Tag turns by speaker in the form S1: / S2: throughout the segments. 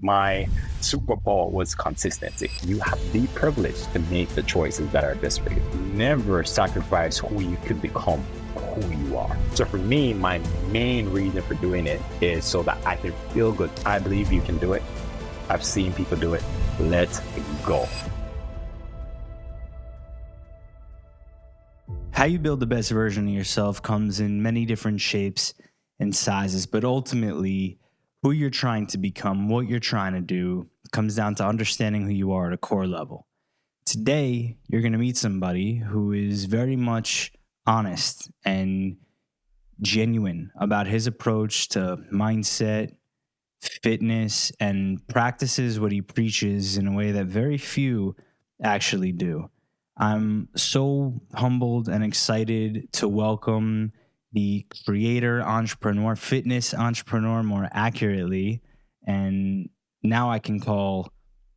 S1: My superpower was consistency. You have the privilege to make the choices that are best for you. Never sacrifice who you could become, who you are. So for me, my main reason for doing it is so that I can feel good. I believe you can do it. I've seen people do it. Let's go.
S2: How you build the best version of yourself comes in many different shapes and sizes, but ultimately, who you're trying to become, what you're trying to do, comes down to understanding who you are at a core level. Today, you're going to meet somebody who is very much honest and genuine about his approach to mindset, fitness, and practices what he preaches in a way that very few actually do. I'm so humbled and excited to welcome the creator, entrepreneur, fitness entrepreneur more accurately, and now I can call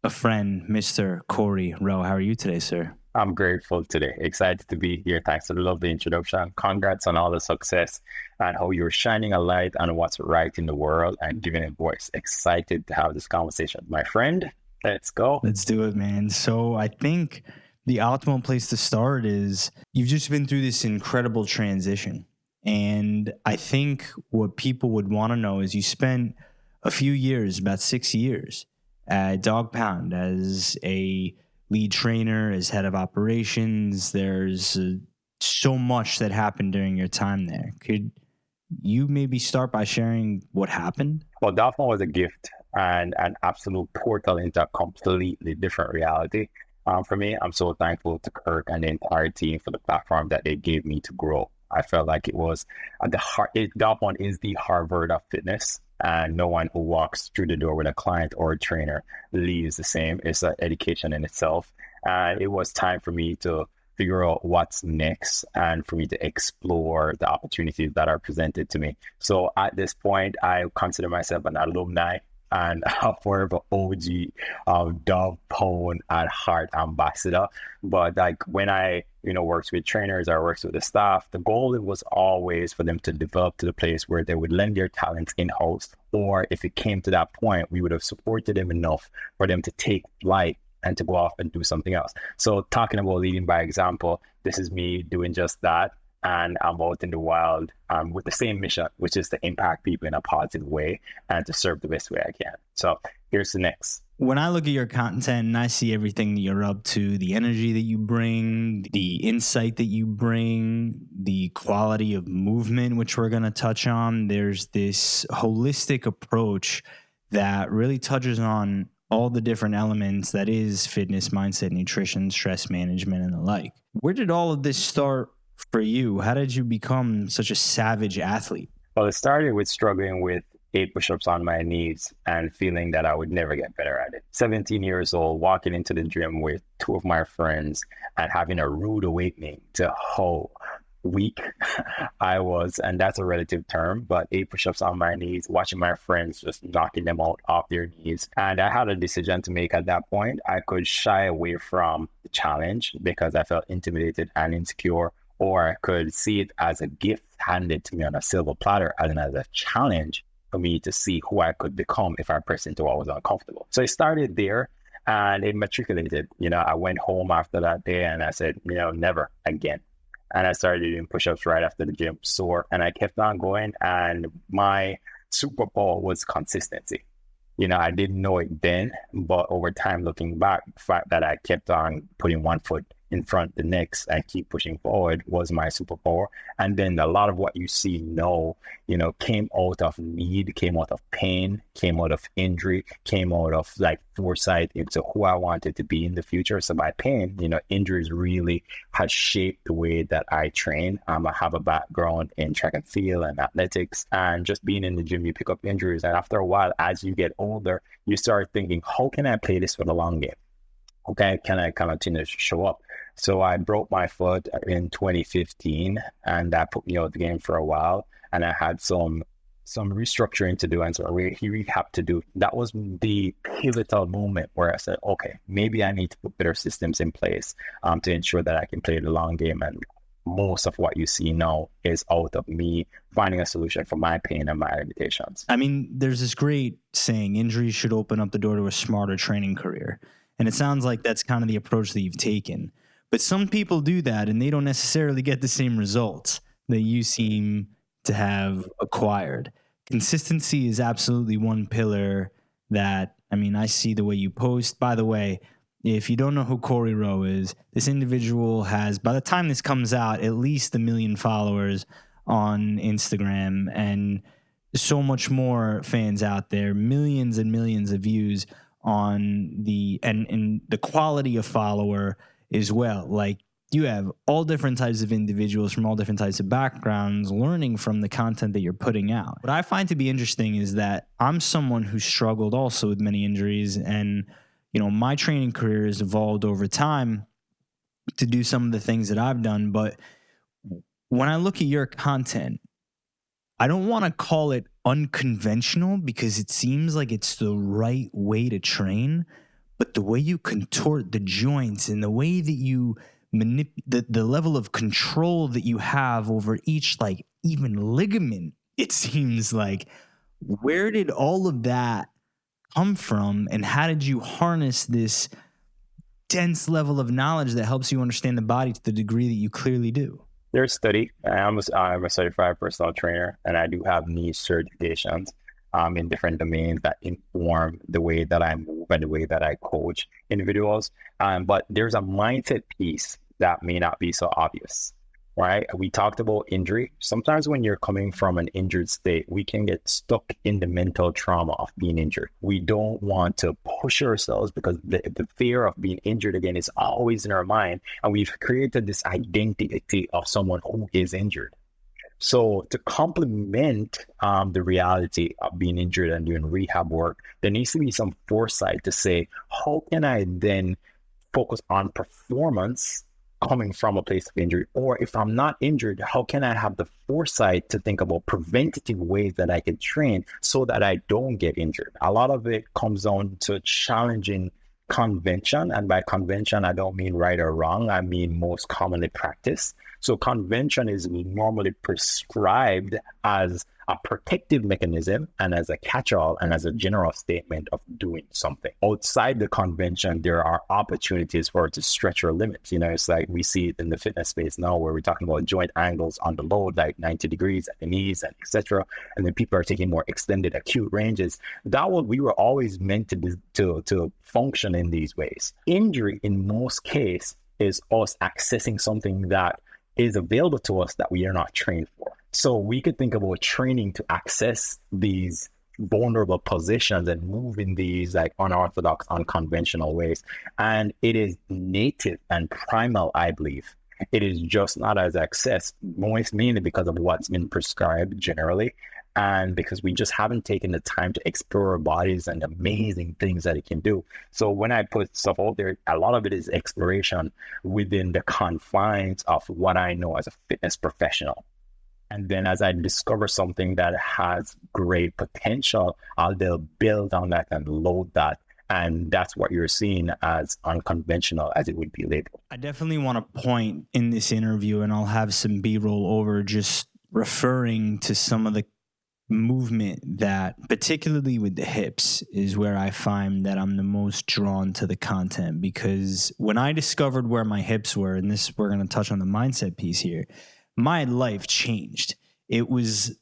S2: a friend, Mr. Korey Rowe. How are you today, sir?
S1: I'm grateful today. Excited to be here. Thanks for the lovely introduction. Congrats on all the success and how you're shining a light on what's right in the world and giving it voice. Excited to have this conversation. My friend, let's go.
S2: Let's do it, man. So I think the optimal place to start is you've just been through this incredible transition. And I think what people would want to know is you spent a few years, about 6 years, at Dog Pound as a lead trainer, as head of operations. There's so much that happened during your time there. Could you maybe start by sharing what happened?
S1: Well, that one was a gift and an absolute portal into a completely different reality. For me, I'm so thankful to Kirk and the entire team for the platform that they gave me to grow. I felt like it was at the heart. That one is the Harvard of fitness, and no one who walks through the door with a client or a trainer leaves the same. It's an education in itself, and it was time for me to figure out what's next and for me to explore the opportunities that are presented to me. So at this point, I consider myself an alumni and a forever OG Dove Pound at Heart ambassador. But like when I, worked with trainers or worked with the staff, the goal was always for them to develop to the place where they would lend their talents in-house. Or if it came to that point, we would have supported them enough for them to take flight and to go off and do something else. So talking about leading by example, this is me doing just that. And I'm out in the wild with the same mission, which is to impact people in a positive way and to serve the best way I can. So here's the next.
S2: When I look at your content and I see everything that you're up to, the energy that you bring, the insight that you bring, the quality of movement, which we're going to touch on, there's this holistic approach that really touches on all the different elements that is fitness, mindset, nutrition, stress management, and the like. Where did all of this start for you? How did you become such a savage athlete?
S1: Well, it started with struggling with 8 push-ups on my knees and feeling that I would never get better at it. 17 years old, walking into the gym with 2 of my friends and having a rude awakening to how weak I was. And that's a relative term, but 8 push-ups on my knees, watching my friends just knocking them out off their knees. And I had a decision to make at that point. I could shy away from the challenge because I felt intimidated and insecure, or I could see it as a gift handed to me on a silver platter and as a challenge for me to see who I could become if I pressed into what was uncomfortable. So it started there and it matriculated. I went home after that day and I said, never again. And I started doing push-ups right after the gym sore, and I kept on going. And my superpower was consistency. I didn't know it then, but over time, looking back, the fact that I kept on putting one foot in front of the next and keep pushing forward was my superpower. And then a lot of what you see now, came out of need, came out of pain, came out of injury, came out of like foresight into who I wanted to be in the future. So by pain, injuries really had shaped the way that I train. I have a background in track and field and athletics, and just being in the gym, you pick up injuries. And after a while, as you get older, you start thinking, how can I play this for the long game? Okay, can I continue to show up? So I broke my foot in 2015, and that put me out of the game for a while. And I had some restructuring to do and some rehab to do. That was the pivotal moment where I said, okay, maybe I need to put better systems in place to ensure that I can play the long game. And most of what you see now is out of me finding a solution for my pain and my limitations.
S2: I mean, there's this great saying, injuries should open up the door to a smarter training career. And it sounds like that's kind of the approach that you've taken. But some people do that and they don't necessarily get the same results that you seem to have acquired. Consistency is absolutely one pillar that, I mean, I see the way you post. By the way, if you don't know who Korey Rowe is, this individual has, by the time this comes out, at least 1 million followers on Instagram and so much more fans out there, millions and millions of views on and the quality of follower as well. Like, you have all different types of individuals from all different types of backgrounds learning from the content that you're putting out. What I find to be interesting is that I'm someone who struggled also with many injuries, and you know, my training career has evolved over time to do some of the things that I've done. But when I look at your content, I don't want to call it unconventional because it seems like it's the right way to train, but the way you contort the joints and the way that you the level of control that you have over each, like, even ligament, it seems like, where did all of that come from, and how did you harness this dense level of knowledge that helps you understand the body to the degree that you clearly do?
S1: There's study. I'm a certified personal trainer, and I do have niche certifications in different domains that inform the way that I move and the way that I coach individuals. But there's a mindset piece that may not be so obvious, right? We talked about injury. Sometimes when you're coming from an injured state, we can get stuck in the mental trauma of being injured. We don't want to push ourselves because the fear of being injured again is always in our mind. And we've created this identity of someone who is injured. So to complement the reality of being injured and doing rehab work, there needs to be some foresight to say, how can I then focus on performance coming from a place of injury? Or if I'm not injured, how can I have the foresight to think about preventative ways that I can train so that I don't get injured? A lot of it comes down to challenging convention. And by convention, I don't mean right or wrong. I mean most commonly practiced. So convention is normally prescribed as a protective mechanism and as a catch-all and as a general statement of doing something. Outside the convention, there are opportunities for it to stretch your limits. You know, it's like we see it in the fitness space now where we're talking about joint angles on the load, like 90 degrees at the knees and etc. And then people are taking more extended acute ranges. That what we were always meant to function in these ways. Injury in most cases is us accessing something that is available to us that we are not trained for. So we could think about training to access these vulnerable positions and move in these like unorthodox, unconventional ways. And it is native and primal, I believe. It is just not as accessed, mainly because of what's been prescribed generally. And because we just haven't taken the time to explore our bodies and amazing things that it can do. So when I put stuff out there, a lot of it is exploration within the confines of what I know as a fitness professional. And then as I discover something that has great potential, I'll build on that and load that. And that's what you're seeing as unconventional, as it would be labeled.
S2: I definitely want to point in this interview, and I'll have some B-roll over just referring to some of the movement that, particularly with the hips, is where I find that I'm the most drawn to the content. Because when I discovered where my hips were, and this, we're going to touch on the mindset piece here, my life changed. It was,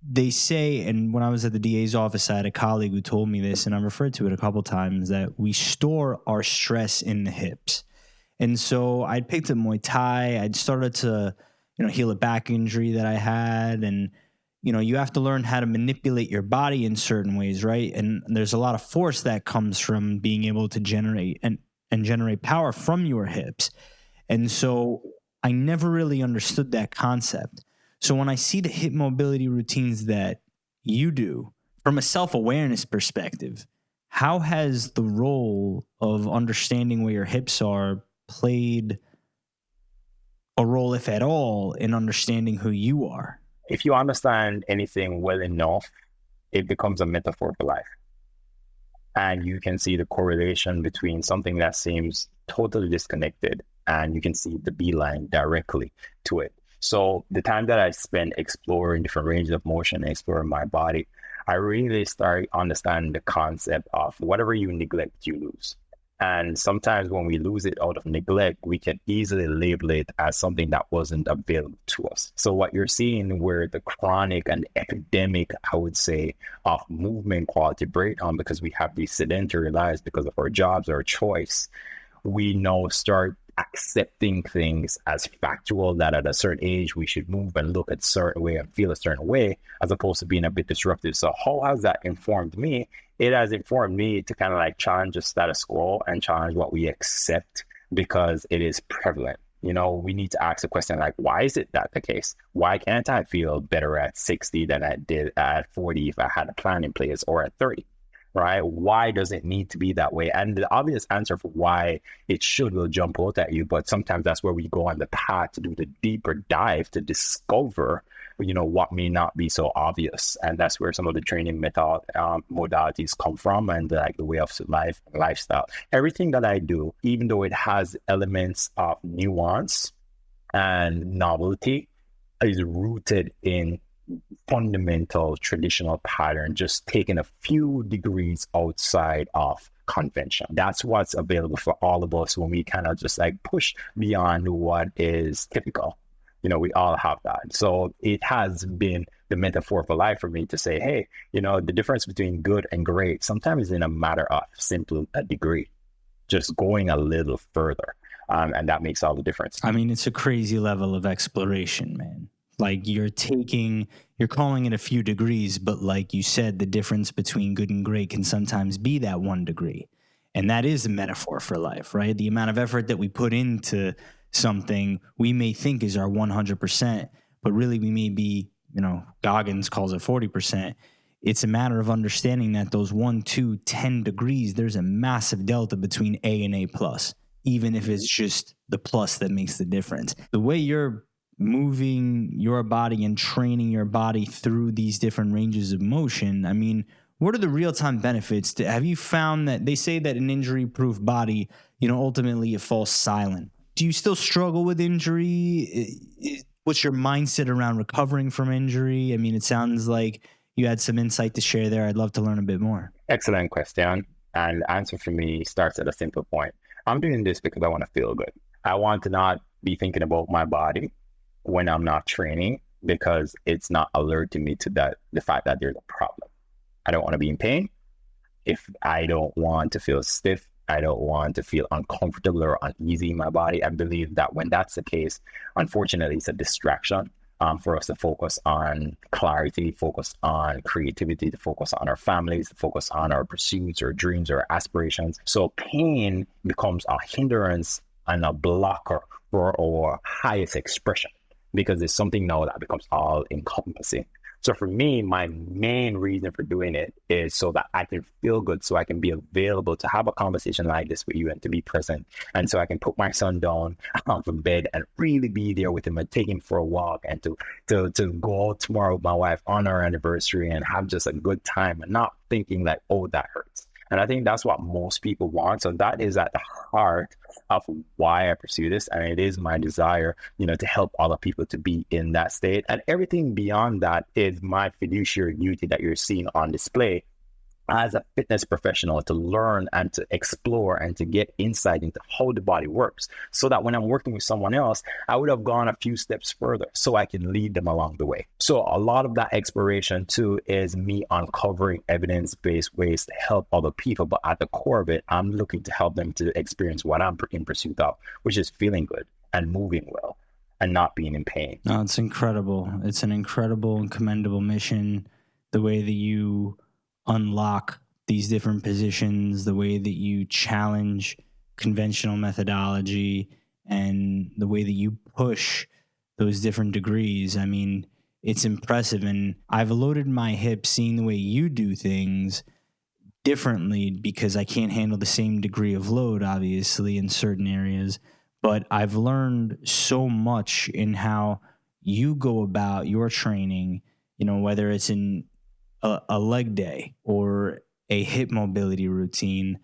S2: they say, and when I was at the DA's office, I had a colleague who told me this, and I've referred to it a couple times, that we store our stress in the hips. And so I'd picked up Muay Thai. I'd started to, heal a back injury that I had. And, you have to learn how to manipulate your body in certain ways, right? And there's a lot of force that comes from being able to generate and generate power from your hips. And so I never really understood that concept. So when I see the hip mobility routines that you do from a self-awareness perspective, how has the role of understanding where your hips are played a role, if at all, in understanding who you are?
S1: If you understand anything well enough, it becomes a metaphor for life. And you can see the correlation between something that seems totally disconnected and you can see the beeline directly to it. So the time that I spend exploring different ranges of motion, exploring my body, I really start understanding the concept of whatever you neglect, you lose. And sometimes when we lose it out of neglect, we can easily label it as something that wasn't available to us. So what you're seeing where the chronic and epidemic, I would say, of movement quality breakdown, because we have these sedentary lives because of our jobs, our choice, we now start accepting things as factual, that at a certain age we should move and look a certain way and feel a certain way, as opposed to being a bit disruptive. So how has that informed me? It has informed me to kind of like challenge the status quo and challenge what we accept, because it is prevalent. You know, we need to ask the question, like, why is it that the case? Why can't I feel better at 60 than I did at 40 if I had a plan in place, or at 30? Right? Why does it need to be that way? And the obvious answer for why it should will jump out at you, but sometimes that's where we go on the path to do the deeper dive to discover, you know, what may not be so obvious. And that's where some of the training modalities come from, and like the way of life, lifestyle. Everything that I do, even though it has elements of nuance and novelty, is rooted in fundamental traditional pattern, just taking a few degrees outside of convention. That's what's available for all of us when we kind of just like push beyond what is typical. You know, we all have that. So it has been the metaphor for life for me to say, hey, you know, the difference between good and great sometimes is in a matter of simply a degree, just going a little further. And that makes all the difference.
S2: I mean, it's a crazy level of exploration, man. Like you're calling it a few degrees, but like you said, the difference between good and great can sometimes be that 1 degree. And that is a metaphor for life, right? The amount of effort that we put into something we may think is our 100%, but really we may be, you know, Goggins calls it 40%. It's a matter of understanding that those 1, 2, 10 degrees, there's a massive delta between A and A plus, even if it's just the plus that makes the difference. The way you're moving your body and training your body through these different ranges of motion, I mean, what are the real-time benefits? Have you found that they say that an injury-proof body, you know, ultimately it falls silent? Do you still struggle with injury? What's your mindset around recovering from injury? I mean, it sounds like you had some insight to share there. I'd love to learn a bit more.
S1: Excellent question. And the answer for me starts at a simple point. I'm doing this because I want to feel good. I want to not be thinking about my body when I'm not training, because it's not alerting me to the fact that there's a problem. I don't want to be in pain. If I don't want to feel stiff, I don't want to feel uncomfortable or uneasy in my body. I believe that when that's the case, unfortunately, it's a distraction for us to focus on clarity, focus on creativity, to focus on our families, to focus on our pursuits or dreams or aspirations. So pain becomes a hindrance and a blocker for our highest expression, because it's something now that becomes all encompassing. So for me, my main reason for doing it is so that I can feel good, so I can be available to have a conversation like this with you and to be present. And so I can put my son down from bed and really be there with him and take him for a walk, and to go out tomorrow with my wife on our anniversary and have just a good time and not thinking like, oh, that hurts. And I think that's what most people want. So that is at the heart of why I pursue this. And it is my desire, you know, to help other people to be in that state. And everything beyond that is my fiduciary duty that you're seeing on display as a fitness professional, to learn and to explore and to get insight into how the body works, so that when I'm working with someone else, I would have gone a few steps further so I can lead them along the way. So a lot of that exploration too is me uncovering evidence-based ways to help other people. But at the core of it, I'm looking to help them to experience what I'm in pursuit of, which is feeling good and moving well and not being in pain.
S2: No, it's incredible. It's an incredible and commendable mission. The way that you unlock these different positions, the way that you challenge conventional methodology, and the way that you push those different degrees. I mean, it's impressive. And I've loaded my hips seeing the way you do things differently, because I can't handle the same degree of load, obviously, in certain areas. But I've learned so much in how you go about your training, you know, whether it's in a leg day or a hip mobility routine.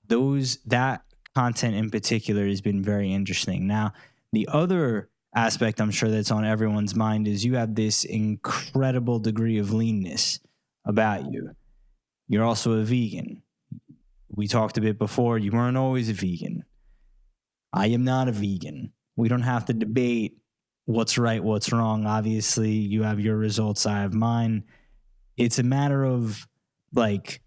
S2: That content in particular has been very interesting. Now, the other aspect I'm sure that's on everyone's mind is you have this incredible degree of leanness about you. You're also a vegan. We talked a bit before, you weren't always a vegan. I am not a vegan. We don't have to debate what's right, what's wrong. Obviously, you have your results, I have mine. It's a matter of, like,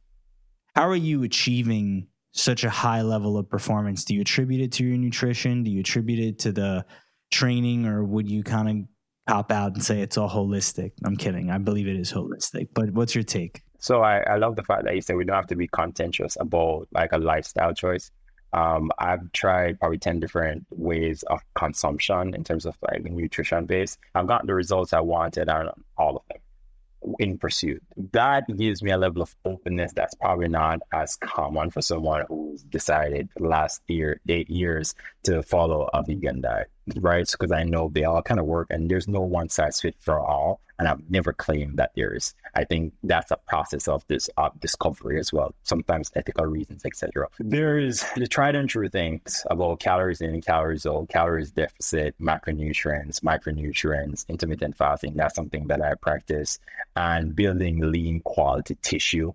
S2: how are you achieving such a high level of performance? Do you attribute it to your nutrition? Do you attribute it to the training, or would you kind of cop out and say it's all holistic? I'm kidding. I believe it is holistic, but what's your take?
S1: So I love the fact that you said we don't have to be contentious about like a lifestyle choice. I've tried probably 10 different ways of consumption in terms of like nutrition base. I've gotten the results I wanted on all of them in pursuit. That gives me a level of openness that's probably not as common for someone who's decided the last 8 years to follow a vegan diet, right? Because I know they all kind of work and there's no one size fit for all. And I've never claimed that there is. I think that's a process of this discovery as well, sometimes ethical reasons, etc. There is the tried and true things about calories in, calories out, calories deficit, micronutrients, intermittent fasting. That's something that I practice, and building lean quality tissue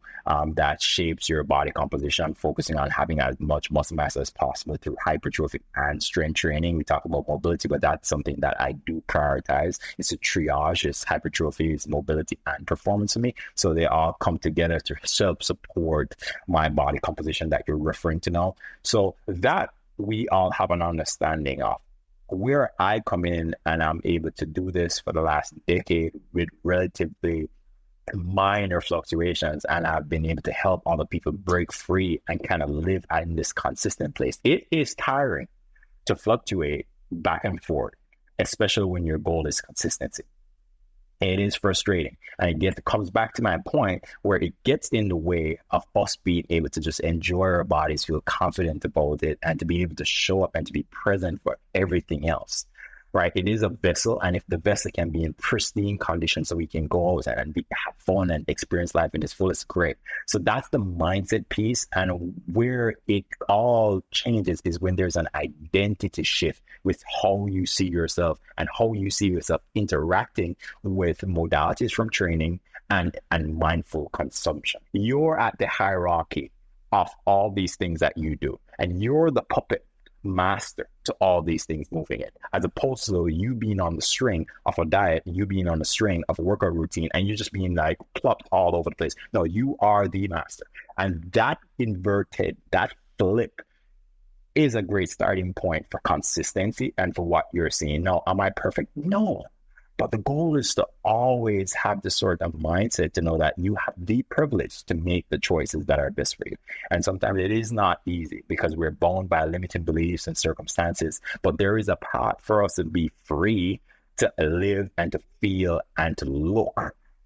S1: that shapes your body composition, focusing on having as much muscle mass as possible through hypertrophy and strength training. We talk about mobility, but that's something that I do prioritize. It's a triage. It's hypertrophy, it's mobility, and performance for me. So they all come together to help support my body composition that you're referring to now. So that we all have an understanding of where I come in, and I'm able to do this for the last decade with relatively minor fluctuations, and I've been able to help other people break free and kind of live in this consistent place. It is tiring to fluctuate back and forth, especially when your goal is consistency. It is frustrating. And it comes back to my point where it gets in the way of us being able to just enjoy our bodies, feel confident about it, and to be able to show up and to be present for everything else. Right? It is a vessel, and if the vessel can be in pristine condition so we can go out and have fun and experience life in its fullest, great. So that's the mindset piece, and where it all changes is when there's an identity shift with how you see yourself and how you see yourself interacting with modalities from training and mindful consumption. You're at the hierarchy of all these things that you do, and you're the puppet master to all these things moving it, as opposed to you being on the string of a diet, you being on the string of a workout routine, and you're just being like plopped all over the place. No, you are the master. And that inverted, that flip is a great starting point for consistency and for what you're seeing. Now, am I perfect? No. But the goal is to always have this sort of mindset to know that you have the privilege to make the choices that are best for you. And sometimes it is not easy because we're bound by limited beliefs and circumstances, but there is a path for us to be free to live and to feel and to look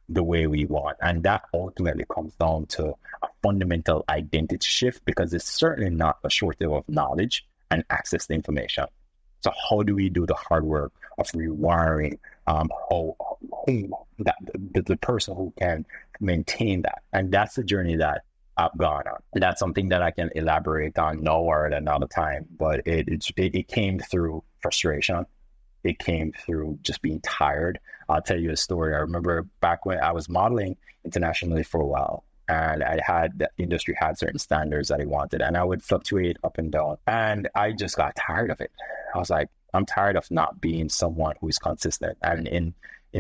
S1: the way we want. And that ultimately comes down to a fundamental identity shift, because it's certainly not a shortage of knowledge and access to information. So how do we do the hard work of rewiring the person who can maintain that? And that's the journey that I've gone on. And that's something that I can elaborate on now or at another time. But it came through frustration. It came through just being tired. I'll tell you a story. I remember back when I was modeling internationally for a while, and the industry had certain standards that it wanted, and I would fluctuate up and down. And I just got tired of it. I was like, I'm tired of not being someone who is consistent. And in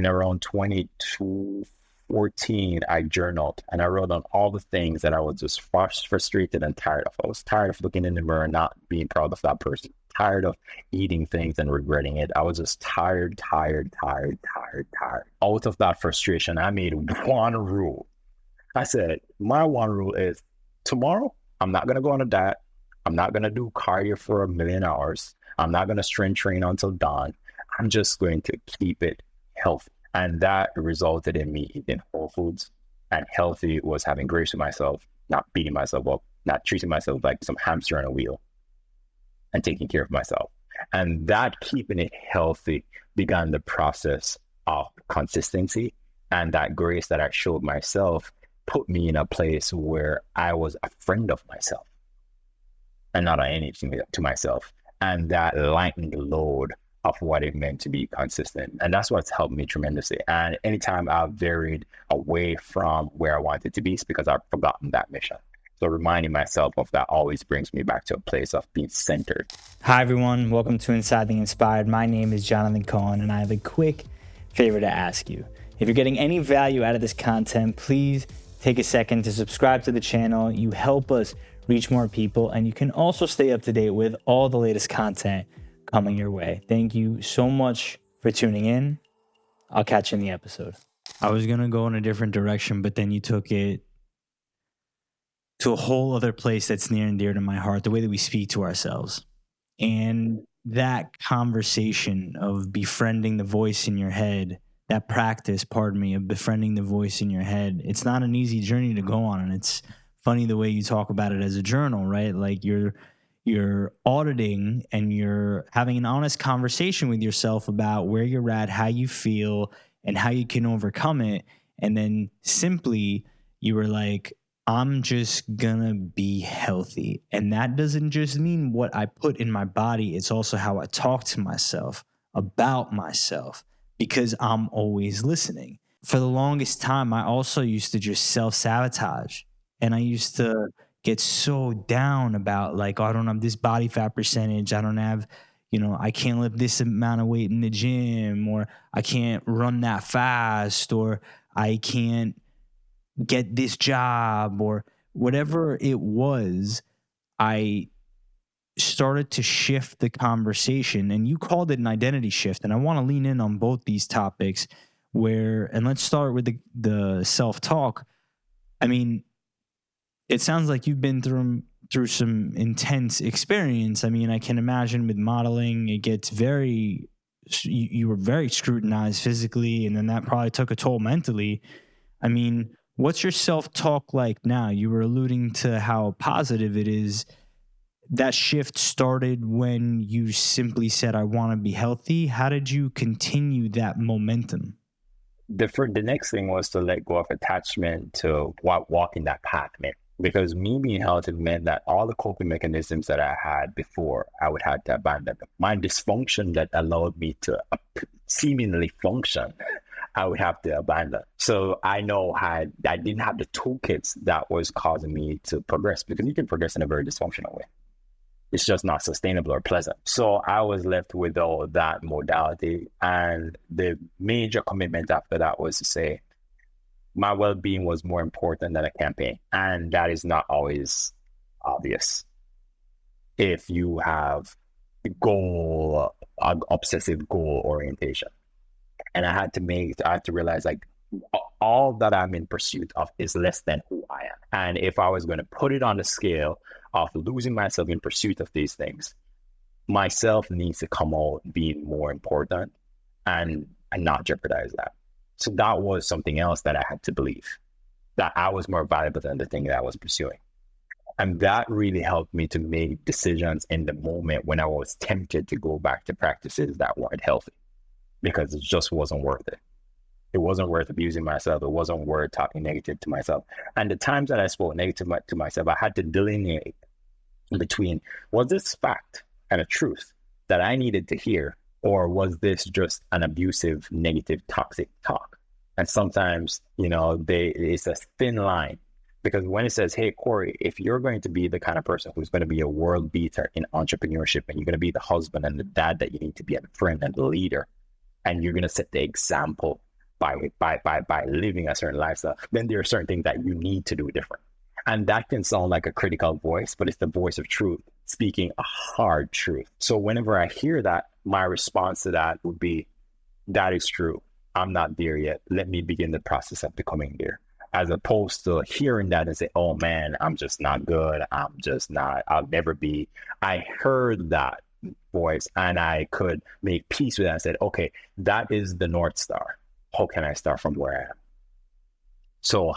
S1: around 2014, I journaled and I wrote on all the things that I was just frustrated and tired of. I was tired of looking in the mirror and not being proud of that person. Tired of eating things and regretting it. I was just tired. Out of that frustration, I made one rule. I said, my one rule is tomorrow, I'm not going to go on a diet. I'm not going to do cardio for 1,000,000 hours. I'm not going to strength train until dawn. I'm just going to keep it healthy. And that resulted in me eating whole foods. And healthy was having grace with myself, not beating myself up, not treating myself like some hamster on a wheel, and taking care of myself. And that keeping it healthy began the process of consistency. And that grace that I showed myself put me in a place where I was a friend of myself. and not on anything to myself. And that lightened the load of what it meant to be consistent. And that's what's helped me tremendously. And anytime I've varied away from where I wanted to be, it's because I've forgotten that mission. So reminding myself of that always brings me back to a place of being centered.
S2: Hi, everyone. Welcome to Inside the Inspired. My name is Jonathan Cohen, and I have a quick favor to ask you. If you're getting any value out of this content, please take a second to subscribe to the channel. You help us reach more people, and you can also stay up to date with all the latest content coming your way. Thank you so much for tuning in. I'll catch you in the episode. I was going to go in a different direction, but then you took it to a whole other place that's near and dear to my heart, the way that we speak to ourselves. And that conversation of befriending the voice in your head, that practice, of befriending the voice in your head, it's not an easy journey to go on. And it's funny the way you talk about it as a journal, right? Like you're auditing and you're having an honest conversation with yourself about where you're at, how you feel, and how you can overcome it. And then simply you were like, I'm just gonna be healthy. And that doesn't just mean what I put in my body, it's also how I talk to myself about myself, because I'm always listening. For the longest time, I also used to just self-sabotage. And I used to get so down about like, oh, I don't have this body fat percentage. I don't have, I can't lift this amount of weight in the gym, or I can't run that fast, or I can't get this job, or whatever it was. I started to shift the conversation, and you called it an identity shift. And I want to lean in on both these topics and let's start with the self-talk. I mean, it sounds like you've been through some intense experience. I mean, I can imagine with modeling, it gets you were very scrutinized physically, and then that probably took a toll mentally. I mean, what's your self-talk like now? You were alluding to how positive it is. That shift started when you simply said, I want to be healthy. How did you continue that momentum?
S1: The next thing was to let go of attachment to what walking that path meant. Because me being healthy meant that all the coping mechanisms that I had before, I would have to abandon them. My dysfunction that allowed me to seemingly function, I would have to abandon. So I didn't have the toolkits that was causing me to progress, because you can progress in a very dysfunctional way. It's just not sustainable or pleasant. So I was left with all that modality. And the major commitment after that was to say, my well-being was more important than a campaign. And that is not always obvious if you have obsessive goal orientation. And I had to realize, like, all that I'm in pursuit of is less than who I am. And if I was going to put it on the scale of losing myself in pursuit of these things, myself needs to come out being more important and not jeopardize that. So that was something else that I had to believe, that I was more valuable than the thing that I was pursuing. And that really helped me to make decisions in the moment when I was tempted to go back to practices that weren't healthy, because it just wasn't worth it. It wasn't worth abusing myself. It wasn't worth talking negative to myself. And the times that I spoke negative to myself, I had to delineate between, was this fact and a truth that I needed to hear, or was this just an abusive, negative, toxic talk? And sometimes, it's a thin line, because when it says, hey, Korey, if you're going to be the kind of person who's going to be a world beater in entrepreneurship, and you're going to be the husband and the dad that you need to be, and the friend and the leader, and you're going to set the example by living a certain lifestyle, then there are certain things that you need to do different. And that can sound like a critical voice, but it's the voice of truth speaking a hard truth. So whenever I hear that, my response to that would be, that is true. I'm not there yet. Let me begin the process of becoming there. As opposed to hearing that and say, oh man, I'm just not good. I'll never be. I heard that voice and I could make peace with that and said, okay, that is the North Star. How can I start from where I am? So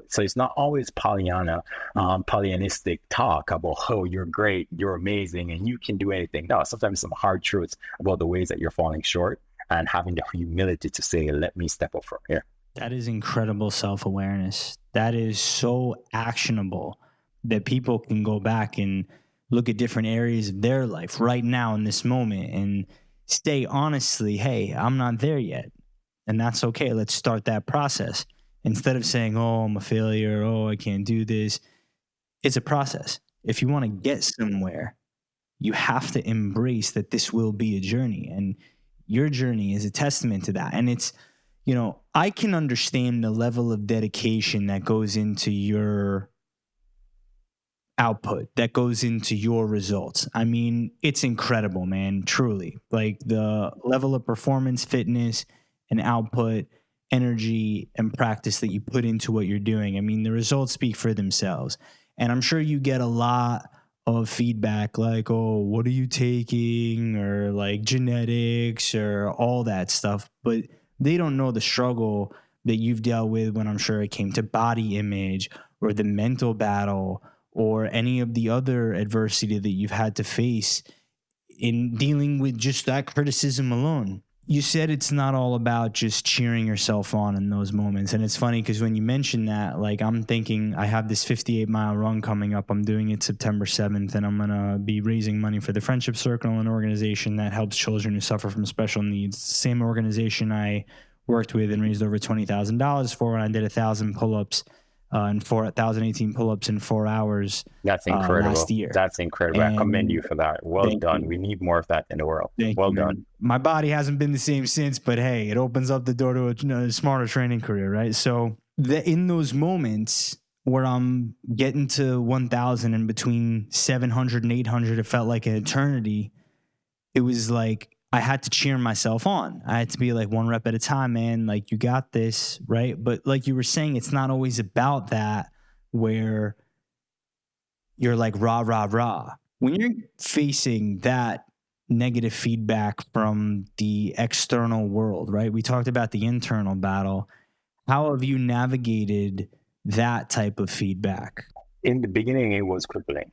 S1: so it's not always Pollyannistic talk about, oh, you're great, you're amazing, and you can do anything. No, sometimes some hard truths about the ways that you're falling short, and having the humility to say, let me step up from here.
S2: That is incredible self-awareness. That is so actionable that people can go back and look at different areas of their life right now in this moment and say honestly, hey, I'm not there yet. And that's okay. Let's start that process. Instead of saying, oh, I'm a failure, oh, I can't do this. It's a process. If you want to get somewhere, you have to embrace that this will be a journey. And your journey is a testament to that. And it's, I can understand the level of dedication that goes into your output, that goes into your results. I mean, it's incredible, man, truly. Like the level of performance, fitness, and output, energy, and practice that you put into what you're doing. I mean, the results speak for themselves. And I'm sure you get a lot of feedback like, oh, what are you taking? Or like genetics or all that stuff. But they don't know the struggle that you've dealt with when I'm sure it came to body image or the mental battle or any of the other adversity that you've had to face in dealing with just that criticism alone. You said it's not all about just cheering yourself on in those moments. And it's funny because when you mention that, like I'm thinking I have this 58-mile run coming up. I'm doing it September 7th, and I'm going to be raising money for the Friendship Circle, an organization that helps children who suffer from special needs. Same organization I worked with and raised over $20,000 for when I did 1,000 pull-ups. And 1,018 pull-ups in 4 hours.
S1: That's incredible.
S2: Last year.
S1: That's incredible.
S2: And
S1: I commend you for that. Well done. We need more of that in the world. Well done.
S2: My body hasn't been the same since, but hey, it opens up the door to a smarter training career, right? So in those moments where I'm getting to 1,000 and between 700 and 800, it felt like an eternity. It was like I had to cheer myself on. I had to be like one rep at a time, man. Like, you got this, right? But like you were saying, it's not always about that where you're like rah, rah, rah. When you're facing that negative feedback from the external world, right? We talked about the internal battle. How have you navigated that type of feedback?
S1: In the beginning, it was crippling.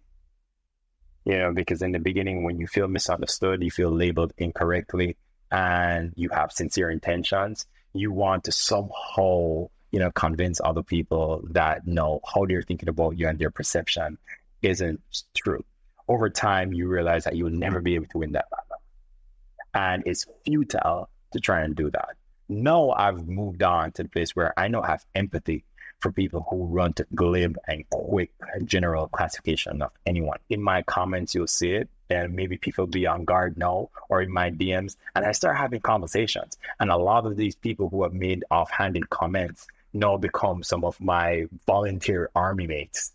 S1: Because in the beginning, when you feel misunderstood, you feel labeled incorrectly, and you have sincere intentions, you want to somehow, convince other people that no, how they're thinking about you and their perception isn't true. Over time, you realize that you'll never be able to win that battle. And it's futile to try and do that. Now I've moved on to the place where I now have empathy for people who run to glib and quick general classification of anyone. In my comments, you'll see it, and maybe people be on guard now, or in my DMs, and I start having conversations. And a lot of these people who have made offhanded comments now become some of my volunteer army mates,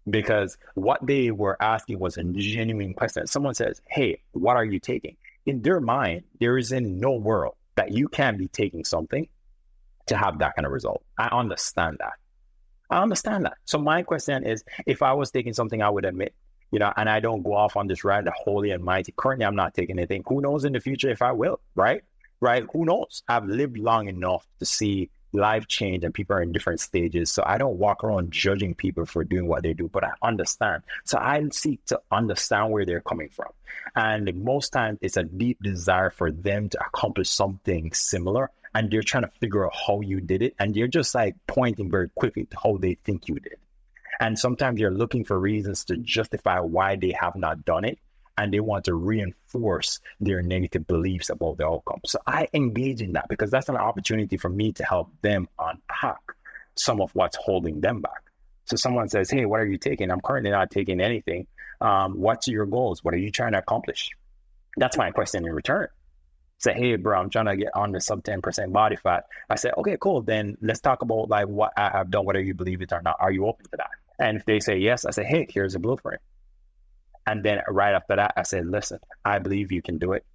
S1: because what they were asking was a genuine question. Someone says, hey, what are you taking? In their mind, there is in no world that you can be taking something to have that kind of result. I understand that. So my question is, if I was taking something I would admit, and I don't go off on this ride, the holy and mighty, currently I'm not taking anything. Who knows in the future if I will, right? Who knows? I've lived long enough to see life change, and people are in different stages. So I don't walk around judging people for doing what they do, but I understand. So I seek to understand where they're coming from. And most times it's a deep desire for them to accomplish something similar, and they're trying to figure out how you did it. And you're just like pointing very quickly to how they think you did. And sometimes you're looking for reasons to justify why they have not done it. And they want to reinforce their negative beliefs about the outcome. So I engage in that because that's an opportunity for me to help them unpack some of what's holding them back. So someone says, hey, what are you taking? I'm currently not taking anything. What's your goals? What are you trying to accomplish? That's my question in return. Say, hey, bro, I'm trying to get on the sub 10% body fat. I say, okay, cool. Then let's talk about like what I have done, whether you believe it or not. Are you open to that? And if they say yes, I say, hey, here's a blueprint. And then right after that, I said, listen, I believe you can do it.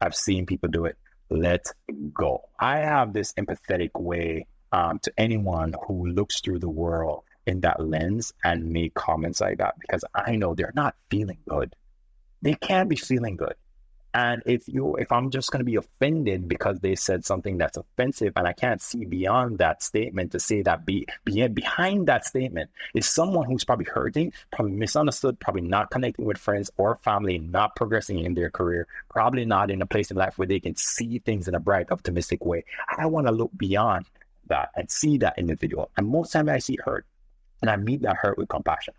S1: I've seen people do it. Let's go. I have this empathetic way to anyone who looks through the world in that lens and make comments like that, because I know they're not feeling good. They can't be feeling good. And if I'm just going to be offended because they said something that's offensive, and I can't see beyond that statement to say that behind that statement is someone who's probably hurting, probably misunderstood, probably not connecting with friends or family, not progressing in their career, probably not in a place in life where they can see things in a bright, optimistic way. I want to look beyond that and see that individual. And most times I see hurt, and I meet that hurt with compassion.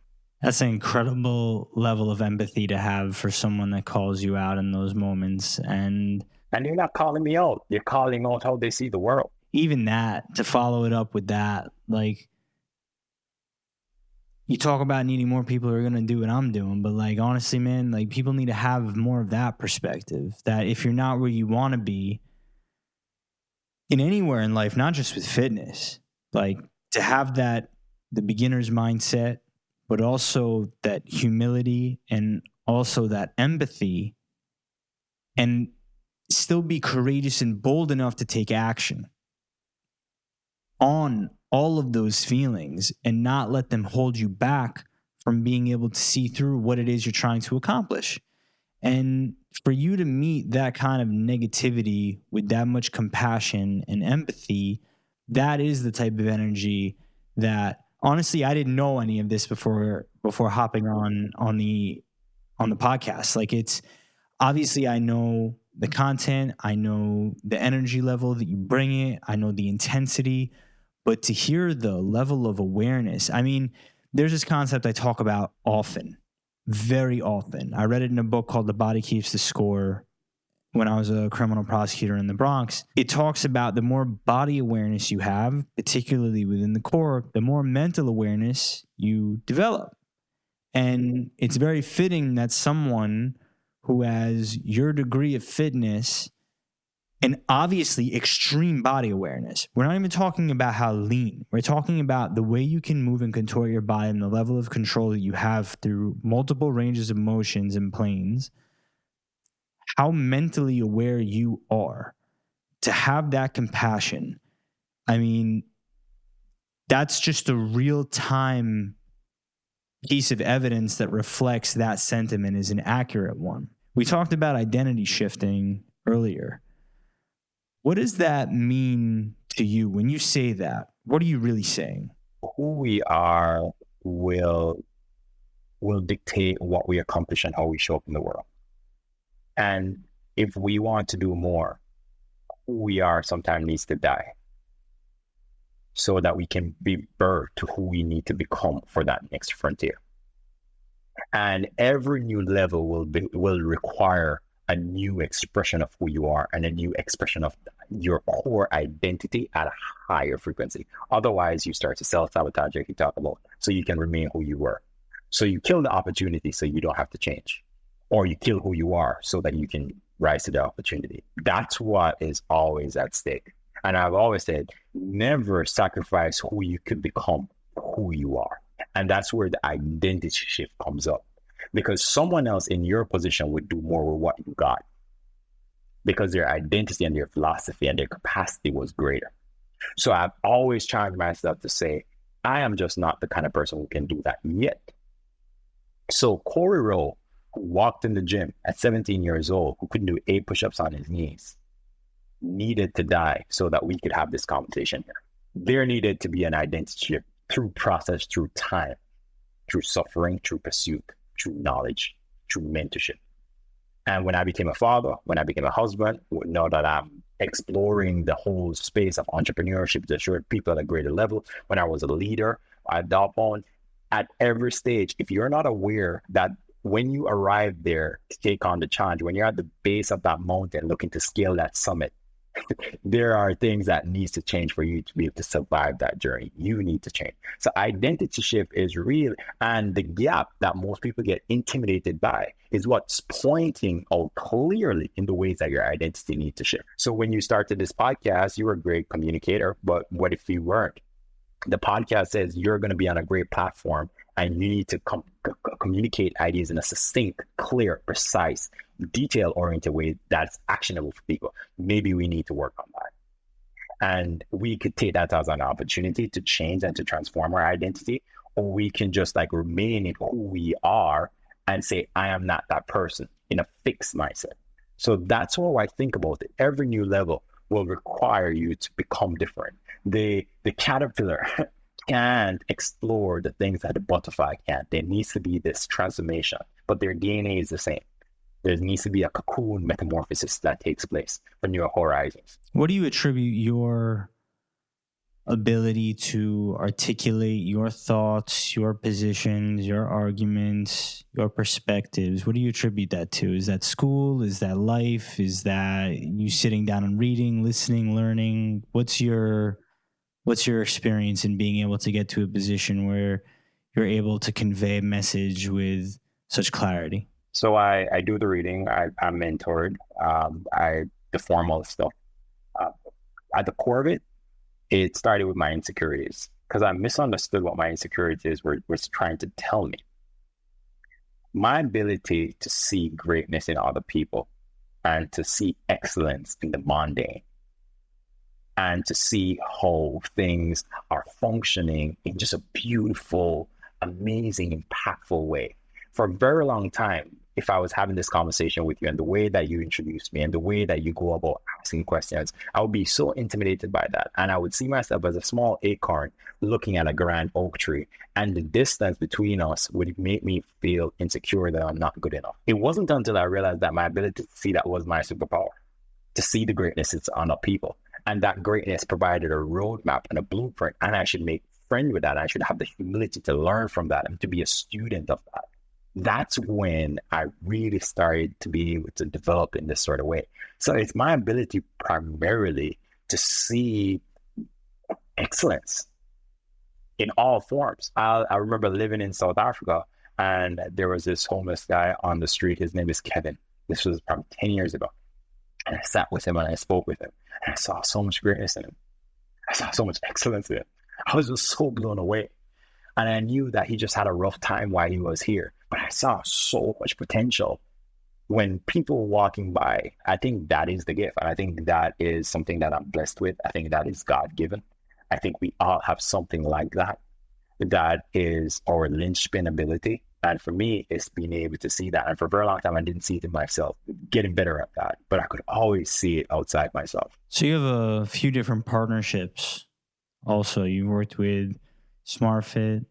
S2: That's an incredible level of empathy to have for someone that calls you out in those moments. And
S1: you're not calling me out. You're calling out how they see the world.
S2: even that, to follow it up with that, like, you talk about needing more people who are going to do what I'm doing, but like, honestly, man, like, people need to have more of that perspective, that if you're not where you want to be in anywhere in life, not just with fitness, like, to have that, the beginner's mindset, but also that humility and also that empathy, and still be courageous and bold enough to take action on all of those feelings and not let them hold you back from being able to see through what it is you're trying to accomplish. And for you to meet that kind of negativity with that much compassion and empathy, that is the type of energy that, honestly, I didn't know any of this before hopping on the podcast. Like, it's obviously, I know the content, I know the energy level that you bring it, I know the intensity, but to hear the level of awareness, I mean, there's this concept I talk about often, very often. I read it in a book called The Body Keeps the Score when I was a criminal prosecutor in the Bronx. It talks about the more body awareness you have, particularly within the core, the more mental awareness you develop. And it's very fitting that someone who has your degree of fitness and obviously extreme body awareness. We're not even talking about how lean. We're talking about the way you can move and contort your body and the level of control that you have through multiple ranges of motions and planes. How mentally aware you are to have that compassion. I mean, that's just a real-time piece of evidence that reflects that sentiment is an accurate one. We talked about identity shifting earlier. What does that mean to you when you say that? What are you really saying?
S1: Who we are will dictate what we accomplish and how we show up in the world. And if we want to do more, who we are sometimes needs to die so that we can be birthed to who we need to become for that next frontier. And every new level will require a new expression of who you are and a new expression of your core identity at a higher frequency. Otherwise, you start to self-sabotage, like you talk about, so you can remain who you were. So you kill the opportunity so you don't have to change. Or you kill who you are so that you can rise to the opportunity. That's what is always at stake. And I've always said, never sacrifice who you could become, who you are. And that's where the identity shift comes up. Because someone else in your position would do more with what you got. Because their identity and their philosophy and their capacity was greater. So I've always challenged myself to say, I am just not the kind of person who can do that yet. So Korey Rowe, who walked in the gym at 17 years old, who couldn't do 8 push-ups on his knees, needed to die so that we could have this conversation here. There needed to be an identity shift through process, through time, through suffering, through pursuit, through knowledge, through mentorship. And when I became a father, when I became a husband, now that I'm exploring the whole space of entrepreneurship to show people at a greater level, when I was a leader, at every stage, if you're not aware that when you arrive there to take on the challenge, when you're at the base of that mountain looking to scale that summit, there are things that needs to change for you to be able to survive that journey. You need to change. So identity shift is real. And the gap that most people get intimidated by is what's pointing out clearly in the ways that your identity needs to shift. So when you started this podcast, you were a great communicator, but what if you weren't? The podcast says you're going to be on a great platform and you need to communicate ideas in a succinct, clear, precise, detail-oriented way that's actionable for people. Maybe we need to work on that. And we could take that as an opportunity to change and to transform our identity, or we can just like remain in who we are and say, I am not that person in a fixed mindset. So that's how I think about it. Every new level will require you to become different. The caterpillar can't explore the things that the butterfly can't. There needs to be this transformation, but their DNA is the same. There needs to be a cocoon metamorphosis that takes place for new horizons.
S2: What do you attribute your ability to articulate your thoughts, your positions, your arguments, your perspectives. What do you attribute that to? Is that school? Is that life? Is that you sitting down and reading, listening, learning? What's your experience in being able to get to a position where you're able to convey a message with such clarity?
S1: So I do the reading. I'm mentored. I the formal stuff. Uh, at the core of it, it started with my insecurities because I misunderstood what my insecurities was trying to tell me. My ability to see greatness in other people and to see excellence in the mundane and to see how things are functioning in just a beautiful, amazing, impactful way. For a very long time, if I was having this conversation with you and the way that you introduced me and the way that you go about asking questions, I would be so intimidated by that. And I would see myself as a small acorn looking at a grand oak tree. And the distance between us would make me feel insecure that I'm not good enough. It wasn't until I realized that my ability to see that was my superpower, to see the greatness it's on other people. And that greatness provided a roadmap and a blueprint. And I should make friends with that. I should have the humility to learn from that and to be a student of that. That's when I really started to be able to develop in this sort of way. So it's my ability primarily to see excellence in all forms. I remember living in South Africa and there was this homeless guy on the street. His name is Kevin. This was probably 10 years ago. And I sat with him and I spoke with him. And I saw so much greatness in him. I saw so much excellence in him. I was just so blown away. And I knew that he just had a rough time while he was here. But I saw so much potential. When people walking by, I think that is the gift. And I think that is something that I'm blessed with. I think that is God-given. I think we all have something like that. That is our linchpin ability. And for me, it's being able to see that. And for a very long time, I didn't see it in myself, getting better at that. But I could always see it outside myself.
S2: So you have a few different partnerships. Also, you worked with SmartFit.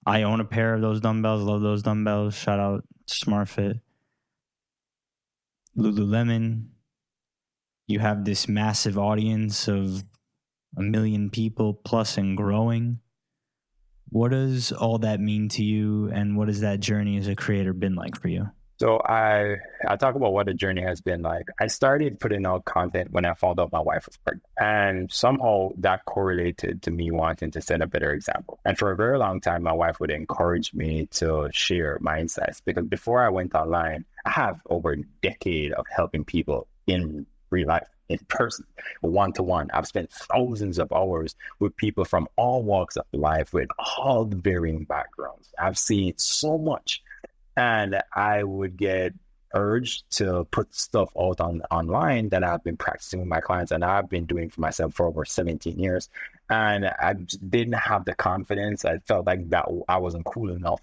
S2: I own a pair of those dumbbells. Love those dumbbells. Shout out SmartFit. Lululemon. You have this massive audience of 1 million people plus and growing. What does all that mean to you, and what has that journey as a creator been like for you?
S1: So I talk about what the journey has been like. I started putting out content when I found out my wife was pregnant. And somehow that correlated to me wanting to set a better example. And for a very long time, my wife would encourage me to share my insights because before I went online, I have over a decade of helping people in real life, in person, one-to-one. I've spent thousands of hours with people from all walks of life with all the varying backgrounds. I've seen so much. And I would get urged to put stuff out online that I've been practicing with my clients and I've been doing for myself for over 17 years. And I didn't have the confidence. I felt like that I wasn't cool enough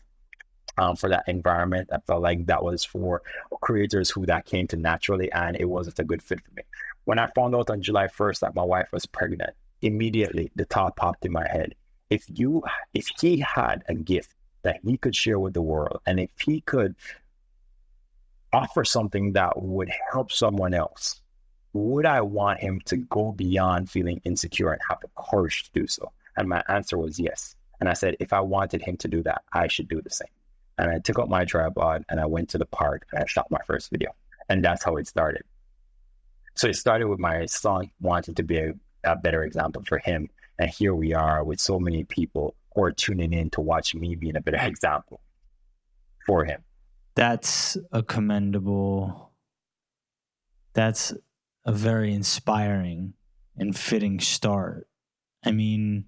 S1: for that environment. I felt like that was for creators who that came to naturally, and it wasn't a good fit for me. When I found out on July 1st that my wife was pregnant, immediately the thought popped in my head. If he had a gift that he could share with the world, and if he could offer something that would help someone else, would I want him to go beyond feeling insecure and have the courage to do so? And my answer was yes. And I said, if I wanted him to do that, I should do the same. And I took out my tripod and I went to the park and I shot my first video. And that's how it started. So it started with my son wanting to be a better example for him. And here we are with so many people who are tuning in to watch me being a better example for him.
S2: That's a very inspiring and fitting start. I mean,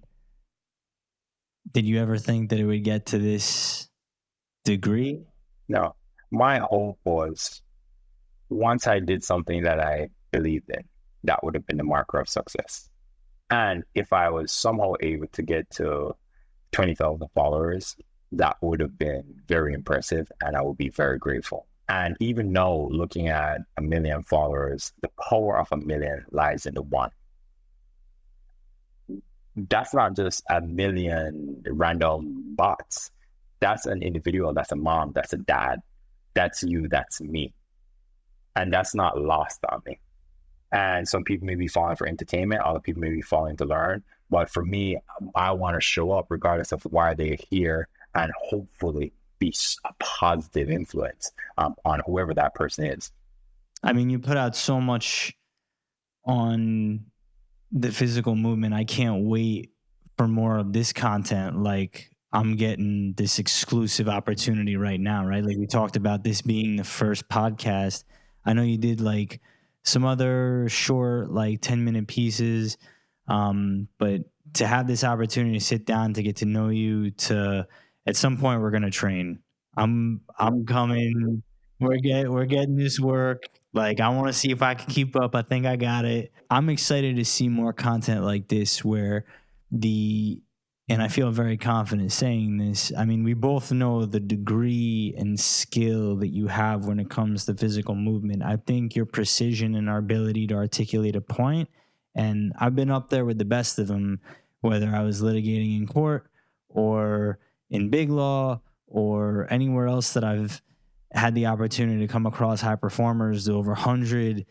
S2: did you ever think that it would get to this degree?
S1: No, my hope was once I did something that I believed in, that would have been the marker of success. And if I was somehow able to get to 20,000 followers, that would have been very impressive and I would be very grateful. And even now, looking at 1 million followers, the power of 1 million lies in the one. That's not just 1 million random bots. That's an individual, that's a mom, that's a dad, that's you, that's me. And that's not lost on me. And some people may be falling for entertainment, other people may be falling to learn. But for me, I want to show up regardless of why they're here and hopefully be a positive influence on whoever that person is.
S2: I mean, you put out so much on the physical movement. I can't wait for more of this content. Like, I'm getting this exclusive opportunity right now, right? Like we talked about this being the first podcast. I know you did like some other short, like 10-minute pieces. But to have this opportunity to sit down, to get to know you, to at some point we're gonna train. I'm coming. We're getting this work. Like, I want to see if I can keep up. I think I got it. I'm excited to see more content like this where and I feel very confident saying this. I mean, we both know the degree and skill that you have when it comes to physical movement. I think your precision and our ability to articulate a point, and I've been up there with the best of them, whether I was litigating in court or in big law or anywhere else that I've had the opportunity to come across high performers, over 100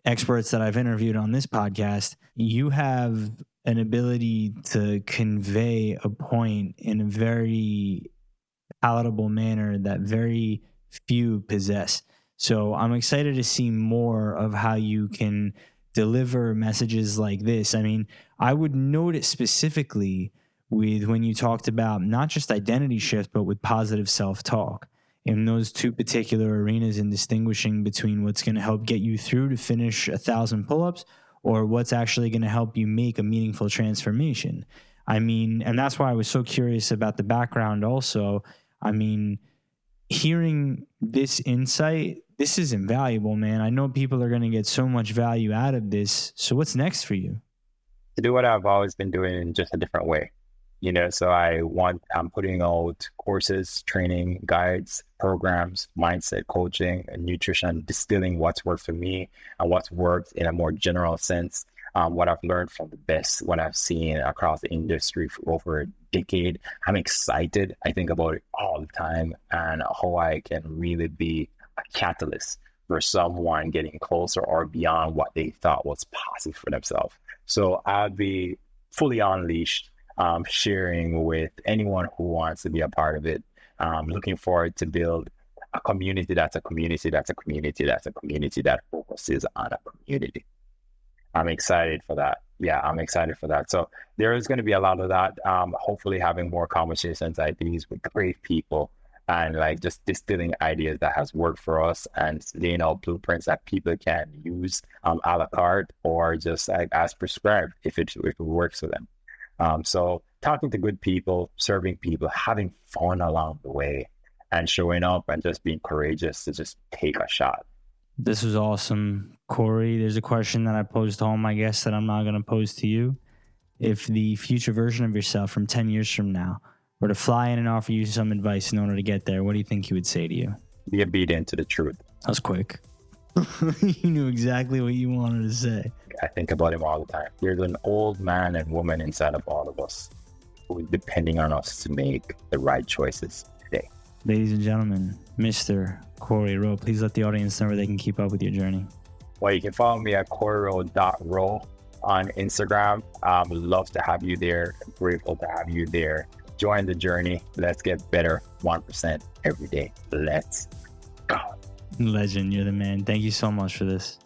S2: experts that I've interviewed on this podcast. You have an ability to convey a point in a very palatable manner that very few possess. So I'm excited to see more of how you can deliver messages like this. I mean, I would note it specifically with when you talked about not just identity shift, but with positive self-talk. In those two particular arenas, in distinguishing between what's going to help get you through to finish 1,000 pull-ups or what's actually going to help you make a meaningful transformation. I mean, and that's why I was so curious about the background also. I mean, hearing this insight, this is invaluable, man. I know people are going to get so much value out of this. So what's next for you?
S1: To do what I've always been doing in just a different way. So I'm putting out courses, training, guides, programs, mindset coaching, and nutrition, distilling what's worked for me and what's worked in a more general sense. What I've learned from the best, what I've seen across the industry for over a decade. I'm excited. I think about it all the time and how I can really be a catalyst for someone getting closer or beyond what they thought was possible for themselves. So I'll be fully unleashed, sharing with anyone who wants to be a part of it. Looking forward to build a community that's a community that's a community that's a community that focuses on a community. I'm excited for that. Yeah, I'm excited for that. So there is going to be a lot of that. Hopefully having more conversations like these with great people and like just distilling ideas that has worked for us and laying out blueprints that people can use a la carte or just like as prescribed if it works for them. So talking to good people, serving people, having fun along the way and showing up and just being courageous to just take a shot.
S2: This was awesome. Korey, there's a question that I posed to all my guests that I'm not going to pose to you. If the future version of yourself from 10 years from now were to fly in and offer you some advice in order to get there, what do you think he would say to you?
S1: Be obedient to the truth.
S2: That was quick. You knew exactly what you wanted to say.
S1: I think about him all the time. There's an old man and woman inside of all of us who is depending on us to make the right choices today.
S2: Ladies and gentlemen, Mr. Korey Rowe, please let the audience know where they can keep up with your journey.
S1: Well, you can follow me at korey.rowe on Instagram. Would love to have you there. Grateful to have you there. Join the journey. Let's get better 1% every day. Let's go.
S2: Legend, you're the man. Thank you so much for this.